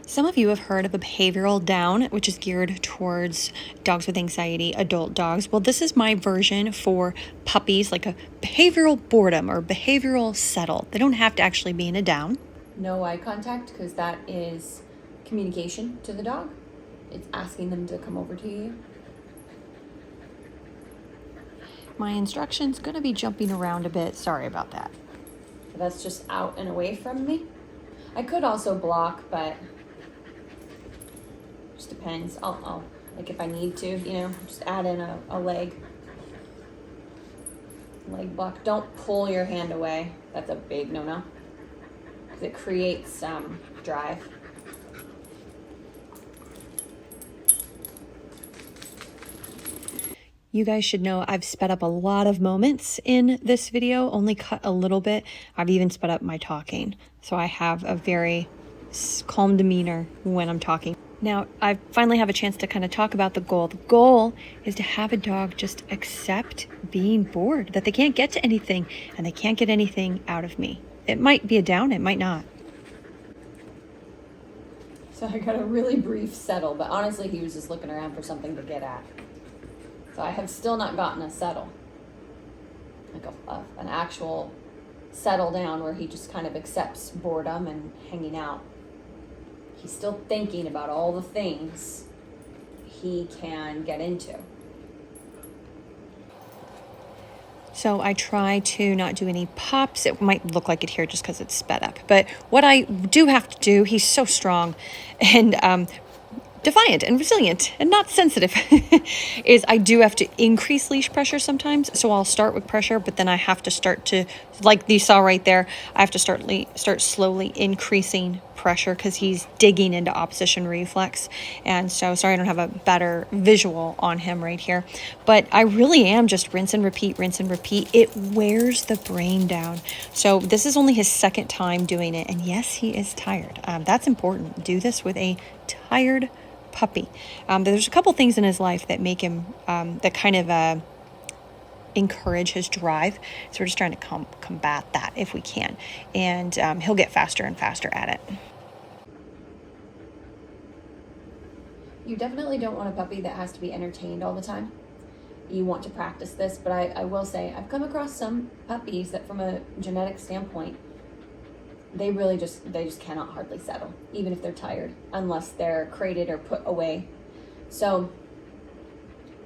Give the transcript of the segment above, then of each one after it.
Some of you have heard of a behavioral down, which is geared towards dogs with anxiety, adult dogs. Well, this is my version for puppies, like a behavioral boredom or behavioral settle. They don't have to actually be in a down. No eye contact, because that is communication to the dog. It's asking them to come over to you. My instruction's going to be jumping around a bit. Sorry about that. So that's just out and away from me. I could also block, but just depends. I'll like if I need to, just add in a leg block. Don't pull your hand away. That's a big no-no, because it creates drive. You guys should know I've sped up a lot of moments in this video, only cut a little bit. I've even sped up my talking. So I have a very calm demeanor when I'm talking. Now, I finally have a chance to kind of talk about the goal. The goal is to have a dog just accept being bored, that they can't get to anything and they can't get anything out of me. It might be a down, it might not. So I got a really brief settle, but honestly, he was just looking around for something to get at. So I have still not gotten a settle, like an actual settle down where he just kind of accepts boredom and hanging out. He's still thinking about all the things he can get into. So I try to not do any pops. It might look like it here just because it's sped up. But what I do have to do, he's so strong and defiant and resilient and not sensitive, is I do have to increase leash pressure sometimes. So I'll start with pressure, but then I have to start to, like you saw right there, I have to start slowly increasing pressure because he's digging into opposition reflex. And so, sorry, I don't have a better visual on him right here, but I really am just rinse and repeat. It wears the brain down. So this is only his second time doing it. And yes, he is tired. That's important. Do this with a tired puppy. There's a couple things in his life that make him, that kind of encourage his drive. So we're just trying to combat that if we can. And he'll get faster and faster at it. You definitely don't want a puppy that has to be entertained all the time. You want to practice this, but I will say I've come across some puppies that from a genetic standpoint, they just cannot hardly settle, even if they're tired, unless they're crated or put away. So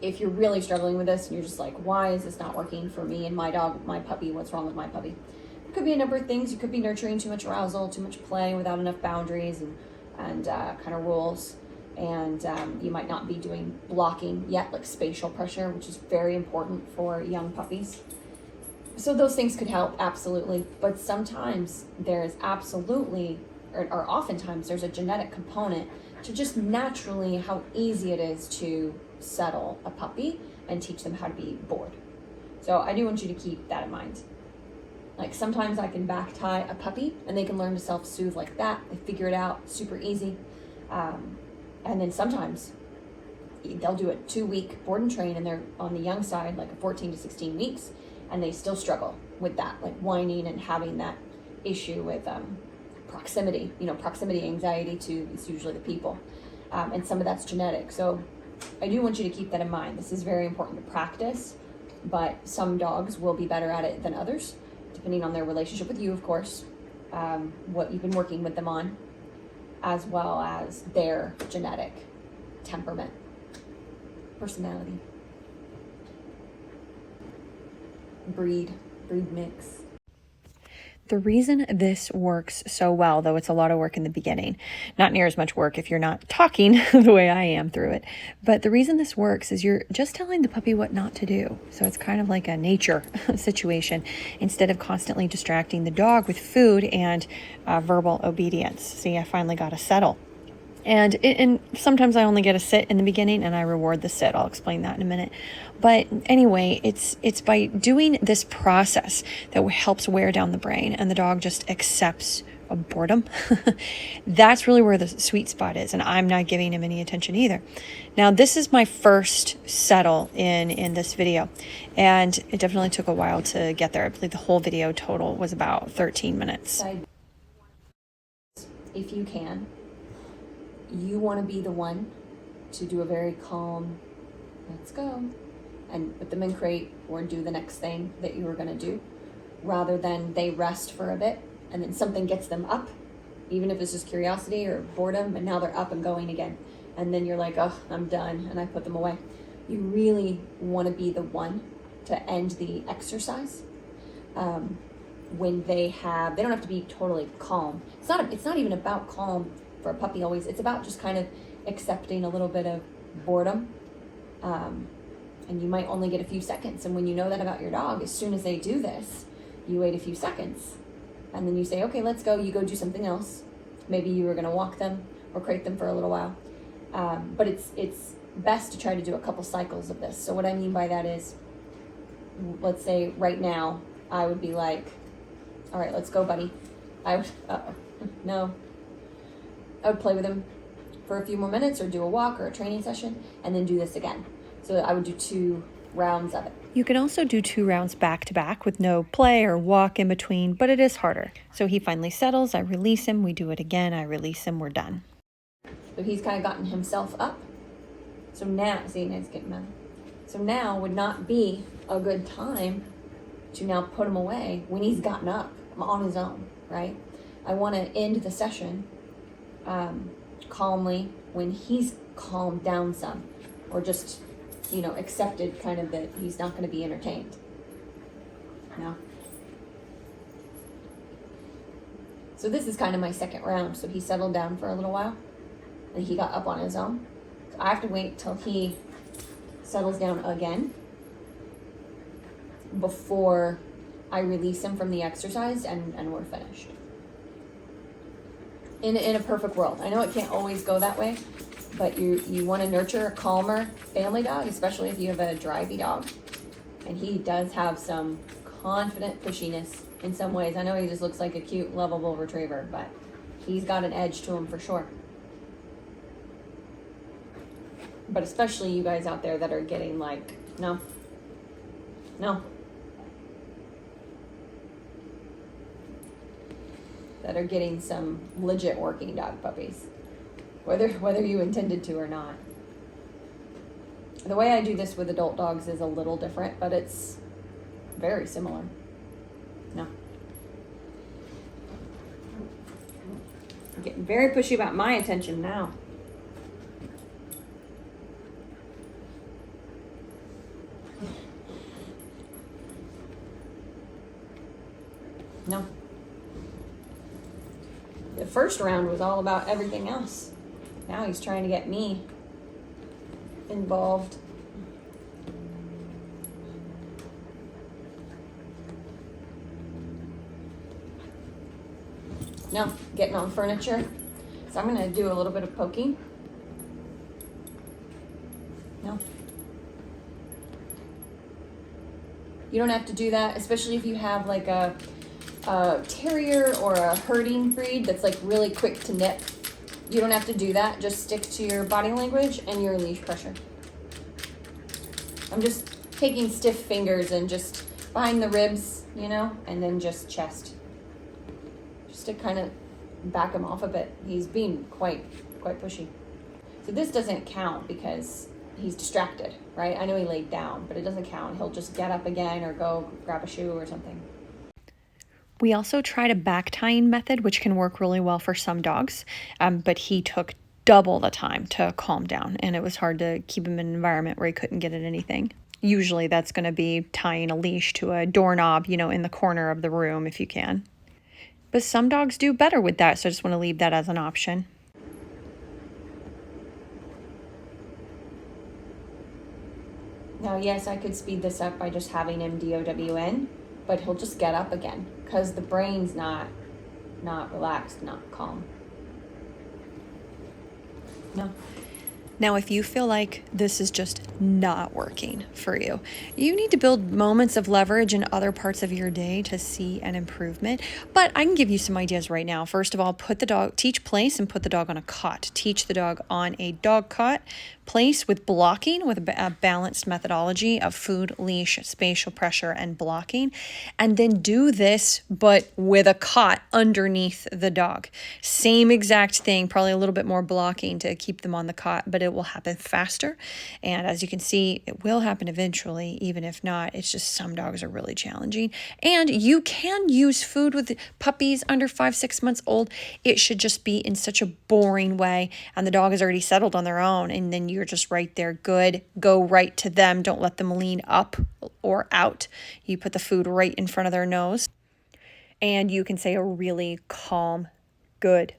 if you're really struggling with this and you're just like, why is this not working for me and my dog, my puppy, what's wrong with my puppy? It could be a number of things. You could be nurturing too much arousal, too much play without enough boundaries and kind of rules. And you might not be doing blocking yet, like spatial pressure, which is very important for young puppies. So those things could help, absolutely. But sometimes there's absolutely, or oftentimes there's a genetic component to just naturally how easy it is to settle a puppy and teach them how to be bored. So I do want you to keep that in mind. Like sometimes I can back tie a puppy and they can learn to self-soothe like that. They figure it out super easy. And then sometimes they'll do a 2-week board and train and they're on the young side, like 14 to 16 weeks, and they still struggle with that, like whining and having that issue with proximity, proximity anxiety to it's usually the people. And some of that's genetic. So I do want you to keep that in mind. This is very important to practice, but some dogs will be better at it than others, depending on their relationship with you, of course, what you've been working with them on, as well as their genetic temperament, personality, breed mix. The reason this works so well, though it's a lot of work in the beginning, not near as much work if you're not talking the way I am through it, but the reason this works is you're just telling the puppy what not to do. So it's kind of like a nature situation instead of constantly distracting the dog with food and verbal obedience. See, I finally got a settle. And sometimes I only get a sit in the beginning and I reward the sit. I'll explain that in a minute. But anyway, it's by doing this process that helps wear down the brain and the dog just accepts a boredom. That's really where the sweet spot is. And I'm not giving him any attention either. Now, this is my first settle in this video. And it definitely took a while to get there. I believe the whole video total was about 13 minutes. If you can, you want to be the one to do a very calm, let's go, and put them in crate or do the next thing that you were going to do, rather than they rest for a bit and then something gets them up, even if it's just curiosity or boredom, and now they're up and going again. And then you're like, oh, I'm done, and I put them away. You really want to be the one to end the exercise when they don't have to be totally calm. It's not even about calm for a puppy always. It's about just kind of accepting a little bit of boredom. And you might only get a few seconds. And when you know that about your dog, as soon as they do this, you wait a few seconds. And then you say, okay, let's go. You go do something else. Maybe you were going to walk them or crate them for a little while. But it's best to try to do a couple cycles of this. So what I mean by that is, let's say right now, I would be like, all right, let's go, buddy. No. I would play with him for a few more minutes or do a walk or a training session and then do this again. So I would do 2 rounds of it. You can also do 2 rounds back to back with no play or walk in between, but it is harder. So he finally settles, I release him, we do it again, I release him, we're done. So he's kind of gotten himself up. So now, see, now he's getting mad. So now would not be a good time to now put him away when he's gotten up on his own, right? I want to end the session calmly when he's calmed down some, or just, accepted kind of that he's not going to be entertained. No. So this is kind of my second round. So he settled down for a little while and he got up on his own. So I have to wait till he settles down again before I release him from the exercise and we're finished. In a perfect world. I know it can't always go that way, but you want to nurture a calmer family dog, especially if you have a drivey dog. And he does have some confident pushiness in some ways. I know he just looks like a cute, lovable retriever, but he's got an edge to him for sure. But especially you guys out there that are getting like, no. That are getting some legit working dog puppies, whether you intended to or not. The way I do this with adult dogs is a little different, but it's very similar. No. I'm getting very pushy about my attention now. No. The first round was all about everything else. Now he's trying to get me involved. No, getting on furniture. So I'm going to do a little bit of poking. No. You don't have to do that, especially if you have like a terrier or a herding breed that's like really quick to nip. You don't have to do that. Just stick to your body language and your leash pressure. I'm just taking stiff fingers and just behind the ribs, and then just chest. Just to kind of back him off a bit. He's being quite pushy. So this doesn't count because he's distracted, right? I know he laid down, but it doesn't count. He'll just get up again or go grab a shoe or something. We also tried a back tying method, which can work really well for some dogs, but he took double the time to calm down, and it was hard to keep him in an environment where he couldn't get at anything. Usually that's going to be tying a leash to a doorknob, in the corner of the room if you can. But some dogs do better with that, so I just want to leave that as an option. Now, yes, I could speed this up by just having him DOWN, but he'll just get up again because the brain's not relaxed, not calm. No. Now, if you feel like this is just not working for you, you need to build moments of leverage in other parts of your day to see an improvement. But I can give you some ideas right now. First of all, teach place and put the dog on a cot. Teach the dog on a dog cot. place with blocking, with a balanced methodology of food, leash, spatial pressure, and blocking. And then do this, but with a cot underneath the dog. Same exact thing, probably a little bit more blocking to keep them on the cot, but it will happen faster. And as you can see, it will happen eventually, even if not. It's just some dogs are really challenging. And you can use food with puppies under 5-6 months old. It should just be in such a boring way, and the dog is already settled on their own, and then you're just right there. Good. Go right to them. Don't let them lean up or out. You put the food right in front of their nose, and you can say a really calm, good.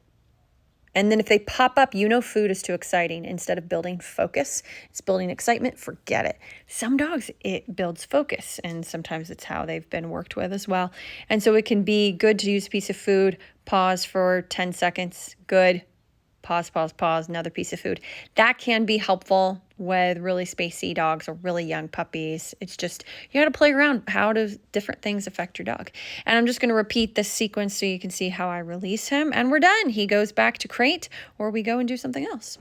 And then if they pop up, you know food is too exciting. Instead of building focus, it's building excitement. Forget it. Some dogs, it builds focus, and sometimes it's how they've been worked with as well. And so it can be good to use a piece of food, pause for 10 seconds, good, pause, another piece of food. That can be helpful with really spacey dogs or really young puppies. It's just, you got to play around. How do different things affect your dog? And I'm just going to repeat this sequence so you can see how I release him, and we're done. He goes back to crate, or we go and do something else.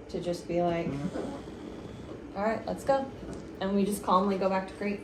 To just be like, all right, let's go. And we just calmly go back to crate.